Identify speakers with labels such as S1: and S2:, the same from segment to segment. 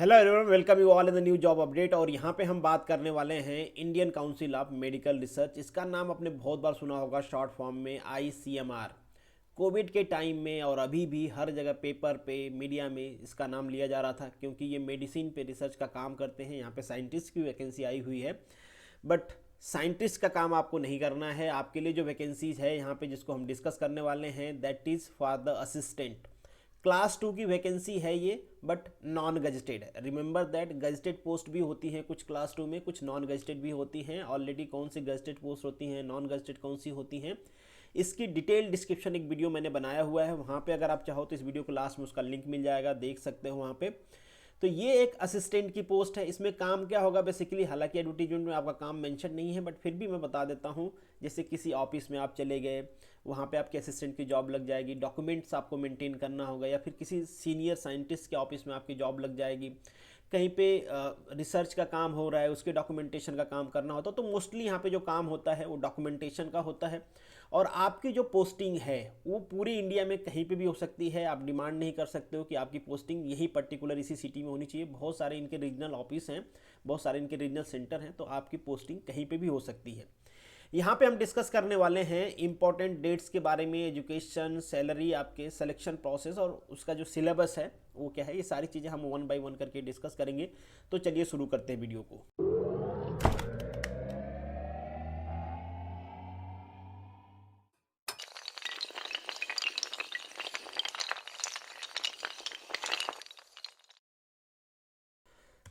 S1: Hello everyone, welcome you all in the new job update. और यहाँ पे हम बात करने वाले हैं Indian council of medical research. इसका नाम आपने बहुत बार सुना होगा शॉर्ट फॉर्म में आईसीएमआर। कोविड के टाइम में और अभी भी हर जगह पेपर पे मीडिया में इसका नाम लिया जा रहा था, क्योंकि ये मेडिसिन पे रिसर्च का काम करते हैं। यहाँ पे साइंटिस्ट की वैकेंसी आई हुई है, बट साइंटिस्ट का काम आपको नहीं करना है। आपके लिए जो वैकेंसीज है यहाँ पे जिसको हम डिस्कस करने वाले हैं, that is for the assistant. Class 2 की वैकेंसी है ये, बट नॉन गजेटेड है। रिमेंबर दैट गजेटेड पोस्ट भी होती हैं कुछ क्लास 2 में, कुछ नॉन गजेटेड भी होती हैं। ऑलरेडी कौन सी गजेटेड पोस्ट होती हैं, नॉन गजेटेड कौन सी होती हैं, इसकी डिटेल डिस्क्रिप्शन एक वीडियो मैंने बनाया हुआ है। वहाँ पे अगर आप चाहो तो इस वीडियो को लास्ट में उसका लिंक मिल जाएगा, देख सकते हो वहाँ पे। तो ये एक असिस्टेंट की पोस्ट है। इसमें काम क्या होगा बेसिकली, हालांकि एडवर्टीजमेंट में आपका काम मेंशन नहीं है, बट फिर भी मैं बता देता हूँ। जैसे किसी ऑफिस में आप चले गए, वहाँ पे आपके असिस्टेंट की जॉब लग जाएगी। डॉक्यूमेंट्स आपको मेंटेन करना होगा, या फिर किसी सीनियर साइंटिस्ट के ऑफिस में आपकी जॉब लग जाएगी। कहीं पे रिसर्च का काम हो रहा है, उसके डॉक्यूमेंटेशन का काम करना होता है। तो मोस्टली यहाँ पे जो काम होता है वो डॉक्यूमेंटेशन का होता है। और आपकी जो पोस्टिंग है वो पूरी इंडिया में कहीं पे भी हो सकती है। आप डिमांड नहीं कर सकते हो कि आपकी पोस्टिंग यही पर्टिकुलर इसी सिटी में होनी चाहिए। बहुत सारे इनके रीजनल ऑफिस हैं, बहुत सारे इनके रीजनल सेंटर हैं, तो आपकी पोस्टिंग कहीं पे भी हो सकती है। यहाँ पे हम डिस्कस करने वाले हैं इंपॉर्टेंट डेट्स के बारे में, एजुकेशन, सैलरी, आपके सिलेक्शन प्रोसेस और उसका जो सिलेबस है वो क्या है। ये सारी चीज़ें हम वन बाय वन करके डिस्कस करेंगे। तो चलिए शुरू करते हैं वीडियो को।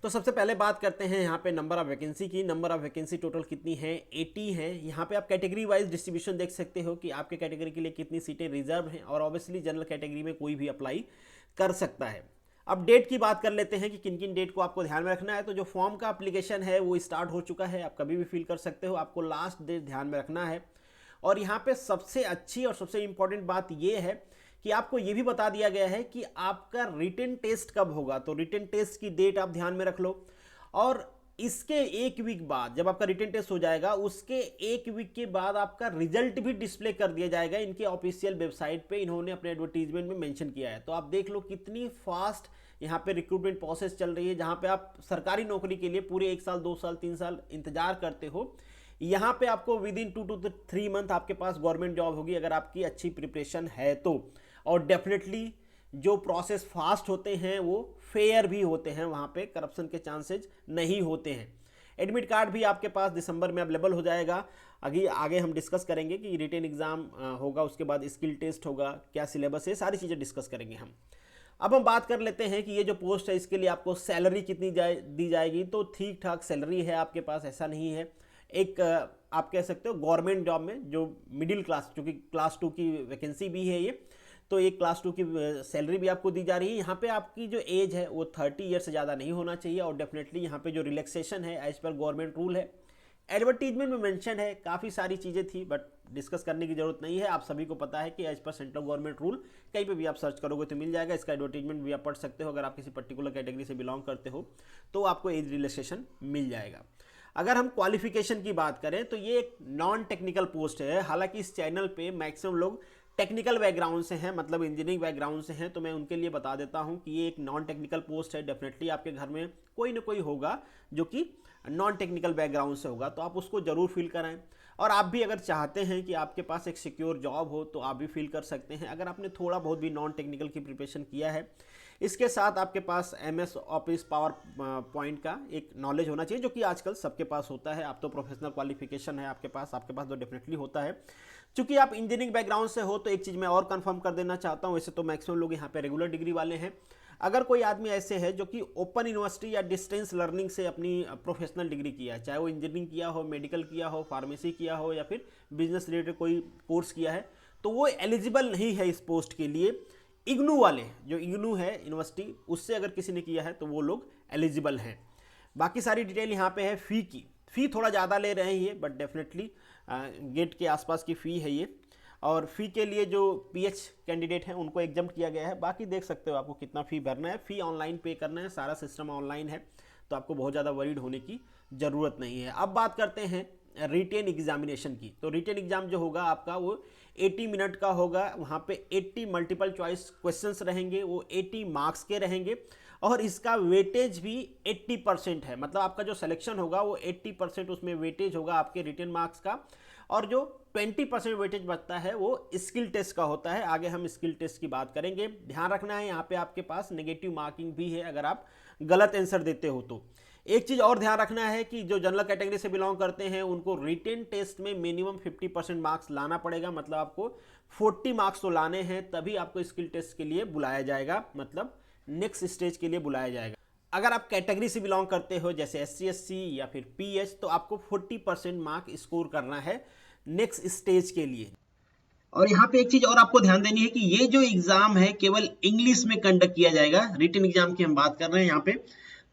S1: तो सबसे पहले बात करते हैं यहाँ पे नंबर ऑफ वैकेंसी की। नंबर ऑफ वैकेंसी टोटल कितनी है, 80 है। यहाँ पे आप कैटेगरी वाइज डिस्ट्रीब्यूशन देख सकते हो कि आपके कैटेगरी के लिए कितनी सीटें रिजर्व हैं, और ऑब्वियसली जनरल कैटेगरी में कोई भी अप्लाई कर सकता है। अब डेट की बात कर लेते हैं कि किन किन डेट को आपको ध्यान में रखना है। तो जो फॉर्म का एप्लीकेशन है वो स्टार्ट हो चुका है, आप कभी भी फिल कर सकते हो। आपको लास्ट डेट ध्यान में रखना है। और यहाँ पे सबसे अच्छी और सबसे इंपॉर्टेंट बात ये है कि आपको ये भी बता दिया गया है कि आपका रिटन टेस्ट कब होगा। तो रिटन टेस्ट की डेट आप ध्यान में रख लो। और इसके एक वीक बाद जब आपका रिटन टेस्ट हो जाएगा, उसके एक वीक के बाद आपका रिजल्ट भी डिस्प्ले कर दिया जाएगा। इनके ऑफिशियल वेबसाइट पे इन्होंने अपने एडवर्टीजमेंट में मेंशन किया है। तो आप देख लो कितनी फास्ट यहाँ पे रिक्रूटमेंट प्रोसेस चल रही है। जहाँ पे आप सरकारी नौकरी के लिए पूरे 1 साल 2 साल 3 साल इंतजार करते हो, यहाँ पे आपको विद इन 2 to 3 मंथ आपके पास गवर्नमेंट जॉब होगी, अगर आपकी अच्छी प्रिपरेशन है तो। और डेफिनेटली जो प्रोसेस फास्ट होते हैं वो फेयर भी होते हैं, वहाँ पे करप्शन के चांसेस नहीं होते हैं। एडमिट कार्ड भी आपके पास दिसंबर में अवेलेबल हो जाएगा। आगे हम डिस्कस करेंगे कि रिटेन एग्जाम होगा, उसके बाद स्किल टेस्ट होगा, क्या सिलेबस है, सारी चीज़ें डिस्कस करेंगे हम। अब हम बात कर लेते हैं कि ये जो पोस्ट है इसके लिए आपको सैलरी कितनी दी जाएगी। तो ठीक ठाक सैलरी है आपके पास, ऐसा नहीं है। एक आप कह सकते हो गवर्नमेंट जॉब में जो मिडिल क्लास, चूँकि क्लास 2 की वैकेंसी भी है ये, तो एक क्लास 2 की सैलरी भी आपको दी जा रही है। यहाँ पे आपकी जो एज है वो 30 ईयर से ज़्यादा नहीं होना चाहिए। और डेफिनेटली यहाँ पे जो रिलैक्सेशन है एज पर गवर्नमेंट रूल है, एडवर्टीजमेंट में मेंशन है। काफ़ी सारी चीज़ें थी, बट डिस्कस करने की जरूरत नहीं है। आप सभी को पता है कि as per central government rule कहीं पे भी आप सर्च करोगे तो मिल जाएगा। इसका एडवर्टीजमेंट भी आप पढ़ सकते हो। अगर आप किसी पर्टिकुलर कैटेगरी से बिलोंग करते हो तो आपको एज रिलैक्सेशन मिल जाएगा। अगर हम क्वालिफिकेशन की बात करें तो ये एक नॉन टेक्निकल पोस्ट है। हालांकि इस चैनल पे मैक्सिमम लोग टेक्निकल बैकग्राउंड से हैं, मतलब इंजीनियरिंग बैकग्राउंड से हैं, तो मैं उनके लिए बता देता हूं कि ये एक नॉन टेक्निकल पोस्ट है। डेफिनेटली आपके घर में कोई ना कोई होगा जो कि नॉन टेक्निकल बैकग्राउंड से होगा, तो आप उसको ज़रूर फिल कराएं। और आप भी अगर चाहते हैं कि आपके पास एक सिक्योर जॉब हो तो आप भी फिल कर सकते हैं, अगर आपने थोड़ा बहुत भी नॉन टेक्निकल की प्रिपरेशन किया है। इसके साथ आपके पास MS ऑफिस पावर पॉइंट का एक नॉलेज होना चाहिए, जो कि आजकल सबके पास होता है। आप तो प्रोफेशनल क्वालिफिकेशन है आपके पास तो डेफिनेटली होता है। चूंकि आप इंजीनियरिंग बैकग्राउंड से हो तो एक चीज़ मैं और कंफर्म कर देना चाहता हूँ, वैसे तो मैक्सिमम लोग यहाँ पे रेगुलर डिग्री वाले हैं। अगर कोई आदमी ऐसे है जो कि ओपन यूनिवर्सिटी या डिस्टेंस लर्निंग से अपनी प्रोफेशनल डिग्री किया है, चाहे वो इंजीनियरिंग किया हो, मेडिकल किया हो, फार्मेसी किया हो, या फिर बिजनेस रिलेटेड कोई कोर्स किया है, तो वो एलिजिबल नहीं है इस पोस्ट के लिए। इग्नू वाले, जो इग्नू है यूनिवर्सिटी, उससे अगर किसी ने किया है तो वो लोग एलिजिबल हैं। बाकी सारी डिटेल यहाँ पे है। फ़ी की, फ़ी थोड़ा ज़्यादा ले रहे हैं ये, बट डेफिनेटली गेट के आसपास की फ़ी है ये। और फ़ी के लिए जो PH कैंडिडेट हैं उनको एग्जम्प्ट किया गया है। बाकी देख सकते हो आपको कितना फ़ी भरना है। फ़ी ऑनलाइन पे करना है, सारा सिस्टम ऑनलाइन है, तो आपको बहुत ज़्यादा वरीड होने की ज़रूरत नहीं है। अब बात करते हैं रिटेन एग्जामिनेशन की। तो रिटेन एग्जाम जो होगा आपका वो 80 मिनट का होगा। वहाँ पे 80 मल्टीपल चॉइस क्वेश्चंस रहेंगे, वो 80 मार्क्स के रहेंगे। और इसका वेटेज भी 80% है, मतलब आपका जो सिलेक्शन होगा वो 80% उसमें वेटेज होगा आपके रिटन मार्क्स का, और जो 20% वेटेज बचता है वो स्किल टेस्ट का होता है। आगे हम स्किल टेस्ट की बात करेंगे। ध्यान रखना है यहाँ पे आपके पास नेगेटिव मार्किंग भी है अगर आप गलत आंसर देते हो तो। एक चीज और ध्यान रखना है कि जो जनरल कैटेगरी से बिलोंग करते हैं उनको रिटन टेस्ट में मिनिमम 50% मार्क्स लाना पड़ेगा, मतलब आपको 40 मार्क्स तो लाने हैं, तभी आपको स्किल टेस्ट के लिए बुलाया जाएगा, मतलब नेक्स्ट स्टेज के लिए बुलाया जाएगा। अगर आप कैटेगरी से बिलोंग करते हो जैसे SC SC या फिर PH, तो आपको 40% मार्क स्कोर करना है नेक्स्ट स्टेज के लिए।
S2: और यहाँ पे एक चीज और आपको ध्यान देनी है कि ये जो एग्जाम है केवल इंग्लिश में कंडक्ट किया जाएगा। रिटन एग्जाम की हम बात कर रहे हैं यहाँ पे,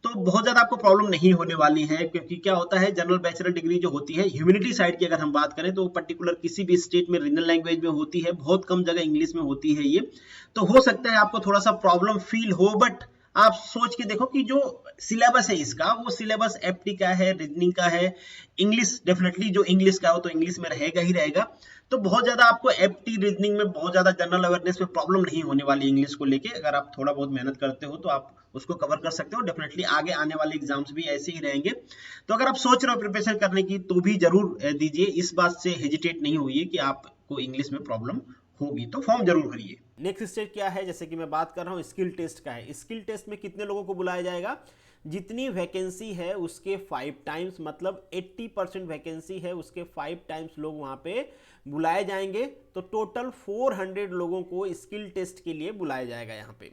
S2: तो बहुत ज्यादा आपको प्रॉब्लम नहीं होने वाली है, क्योंकि क्या होता है जनरल बैचलर डिग्री जो होती है ह्यूमैनिटी साइड की अगर हम बात करें तो पर्टिकुलर किसी भी स्टेट में रीजनल लैंग्वेज में होती है, बहुत कम जगह इंग्लिश में होती है ये। तो हो सकता है आपको थोड़ा सा प्रॉब्लम फील हो, बट आप सोच के देखो कि जो सिलेबस है इसका वो सिलेबस FT का है, रीजनिंग का है, इंग्लिश डेफिनेटली जो इंग्लिश का हो तो इंग्लिश में रहेगा ही रहेगा। तो बहुत ज्यादा आपको FT रीजनिंग में बहुत ज्यादा जनरल अवेयरनेस में प्रॉब्लम नहीं होने वाली इंग्लिश को लेके। अगर आप थोड़ा बहुत मेहनत करते हो तो आप उसको कवर कर सकते हो। डेफिनेटली आगे आने वाले एग्जाम्स भी ऐसे ही रहेंगे। तो अगर आप सोच रहे हो प्रिपरेशन करने की तो भी जरूर दीजिए, इस बात से हेजिटेट नहीं होइए कि आपको इंग्लिश में प्रॉब्लम होगी, तो फॉर्म जरूर भरिए।
S1: नेक्स्ट स्टेज क्या है, जैसे कि मैं बात कर रहा हूँ स्किल टेस्ट का है। स्किल टेस्ट में कितने लोगों को बुलाया जाएगा, जितनी वैकेंसी है उसके 5 टाइम्स, मतलब 80% वैकेंसी है उसके 5 टाइम्स लोग वहां पे बुलाए जाएंगे। तो टोटल 400 लोगों को स्किल टेस्ट के लिए बुलाया जाएगा यहाँ पे।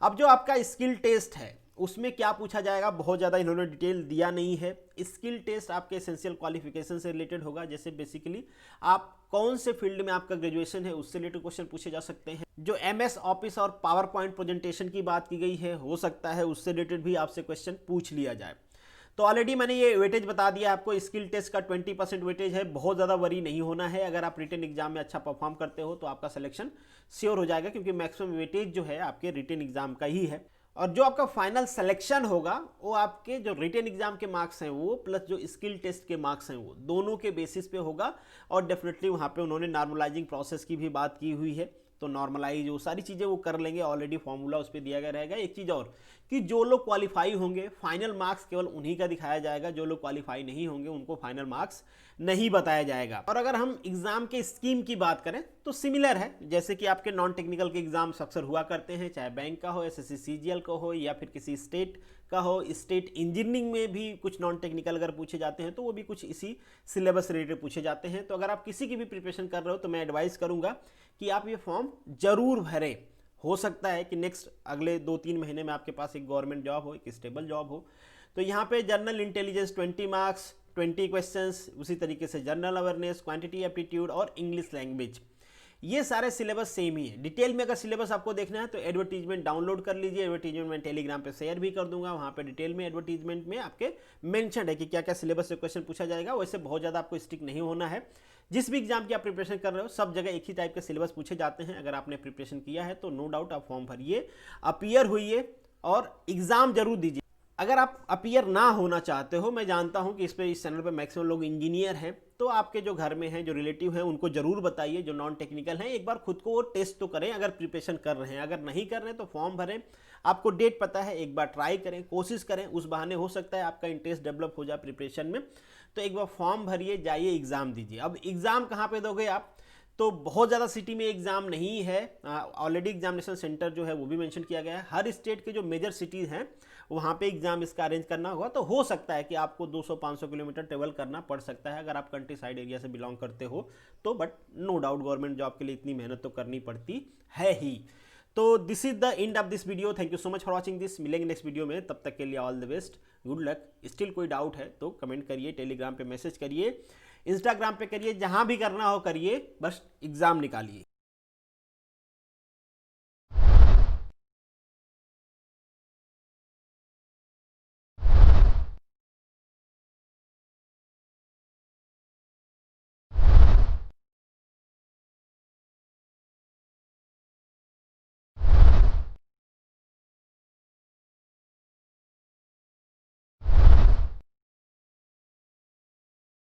S1: अब जो आपका स्किल टेस्ट है उसमें क्या पूछा जाएगा, बहुत ज़्यादा इन्होंने डिटेल दिया नहीं है। स्किल टेस्ट आपके एसेंशियल क्वालिफिकेशन से रिलेटेड होगा, जैसे बेसिकली आप कौन से फील्ड में आपका ग्रेजुएशन है उससे रिलेटेड क्वेश्चन पूछे जा सकते हैं। जो MS ऑफिस और पावर पॉइंट प्रेजेंटेशन की बात की गई है, हो सकता है उससे रिलेटेड भी आपसे क्वेश्चन पूछ लिया जाए। तो ऑलरेडी मैंने ये वेटेज बता दिया आपको, स्किल टेस्ट का 20% वेटेज है, बहुत ज़्यादा वरी नहीं होना है। अगर आप रिटन एग्जाम में अच्छा परफॉर्म करते हो तो आपका सिलेक्शन श्योर हो जाएगा, क्योंकि मैक्सिमम वेटेज जो है आपके रिटन एग्जाम का ही है। और जो आपका फाइनल सिलेक्शन होगा वो आपके जो रिटन एग्जाम के मार्क्स हैं वो प्लस जो स्किल टेस्ट के मार्क्स हैं वो दोनों के बेसिस पे होगा। और डेफिनेटली वहाँ पे उन्होंने नॉर्मलाइजिंग प्रोसेस की भी बात की हुई है, तो नॉर्मलाइज वो सारी चीज़ें वो कर लेंगे, ऑलरेडी फॉर्मूला उस पर दिया गया रहेगा। एक चीज़ और कि जो लोग क्वालिफाई होंगे फाइनल मार्क्स केवल उन्हीं का दिखाया जाएगा, जो लोग क्वालिफाई नहीं होंगे उनको फाइनल मार्क्स नहीं बताया जाएगा। और अगर हम एग्जाम के स्कीम की बात करें तो सिमिलर है, जैसे कि आपके नॉन टेक्निकल के एग्जाम्स अक्सर हुआ करते हैं, चाहे बैंक का हो, SSC CGL का हो, या फिर किसी स्टेट का हो। स्टेट इंजीनियरिंग में भी कुछ नॉन टेक्निकल अगर पूछे जाते हैं तो वो भी कुछ इसी सिलेबस रिलेटेड पूछे जाते हैं। तो अगर आप किसी की भी प्रिपरेशन कर रहे हो तो मैं एडवाइस करूंगा कि आप ये फॉर्म जरूर भरें। हो सकता है कि नेक्स्ट अगले 2-3 महीने में आपके पास एक गवर्नमेंट जॉब हो, एक स्टेबल जॉब हो। तो यहाँ पे जनरल इंटेलिजेंस 20 मार्क्स, 20 क्वेश्चंस, उसी तरीके से जनरल अवेयरनेस, क्वांटिटी एप्टीट्यूड और इंग्लिश लैंग्वेज, ये सारे सिलेबस सेम ही है। डिटेल में अगर सिलेबस आपको देखना है तो एडवर्टीजमेंट डाउनलोड कर लीजिए। एडवर्टीजमेंट मैं टेलीग्राम पे शेयर भी कर दूंगा, वहाँ पे डिटेल में एडवर्टीजमेंट में आपके मेंशन है कि क्या क्या सिलेबस से क्वेश्चन पूछा जाएगा। वैसे बहुत ज़्यादा आपको स्टिक नहीं होना है, जिस भी एग्जाम की आप प्रिपरेशन कर रहे हो सब जगह एक ही टाइप के सिलेबस पूछे जाते हैं। अगर आपने प्रिपरेशन किया है तो नो डाउट आप फॉर्म भरिए, अपीयर हुइए और एग्जाम जरूर दीजिए। अगर आप अपीयर ना होना चाहते हो, मैं जानता हूं कि इस चैनल पे मैक्सिमम लोग इंजीनियर हैं, तो आपके जो घर में हैं, जो रिलेटिव हैं, उनको जरूर बताइए। जो नॉन टेक्निकल हैं एक बार खुद को वो टेस्ट तो करें, अगर प्रिपरेशन कर रहे हैं। अगर नहीं कर रहे हैं तो फॉर्म भरें, आपको डेट पता है, एक बार ट्राई करें, कोशिश करें, उस बहाने हो सकता है आपका इंटरेस्ट डेवलप हो जाए प्रिपरेशन में। तो एक बार फॉर्म भरिए, जाइए एग्जाम दीजिए। अब एग्जाम कहाँ पे दोगे आप, तो बहुत ज़्यादा सिटी में एग्जाम नहीं है, ऑलरेडी एग्जामिनेशन सेंटर जो है वो भी मेंशन किया गया है। हर स्टेट के जो मेजर सिटीज़ हैं वहाँ पे एग्जाम इसका अरेंज करना होगा। तो हो सकता है कि आपको 200-500 किलोमीटर ट्रेवल करना पड़ सकता है अगर आप कंट्री साइड एरिया से बिलोंग करते हो तो, but no doubt government job के लिए इतनी मेहनत तो करनी पड़ती है ही। तो this is the end of this video. Thank you so much for watching this. मिलेंगे नेक्स्ट वीडियो में, तब तक के लिए all the best, good luck. Still कोई डाउट है तो कमेंट करिए, टेलीग्राम पे मैसेज करिए, इंस्टाग्राम पे करिए, जहां भी करना हो करिए, बस एग्जाम निकालिए।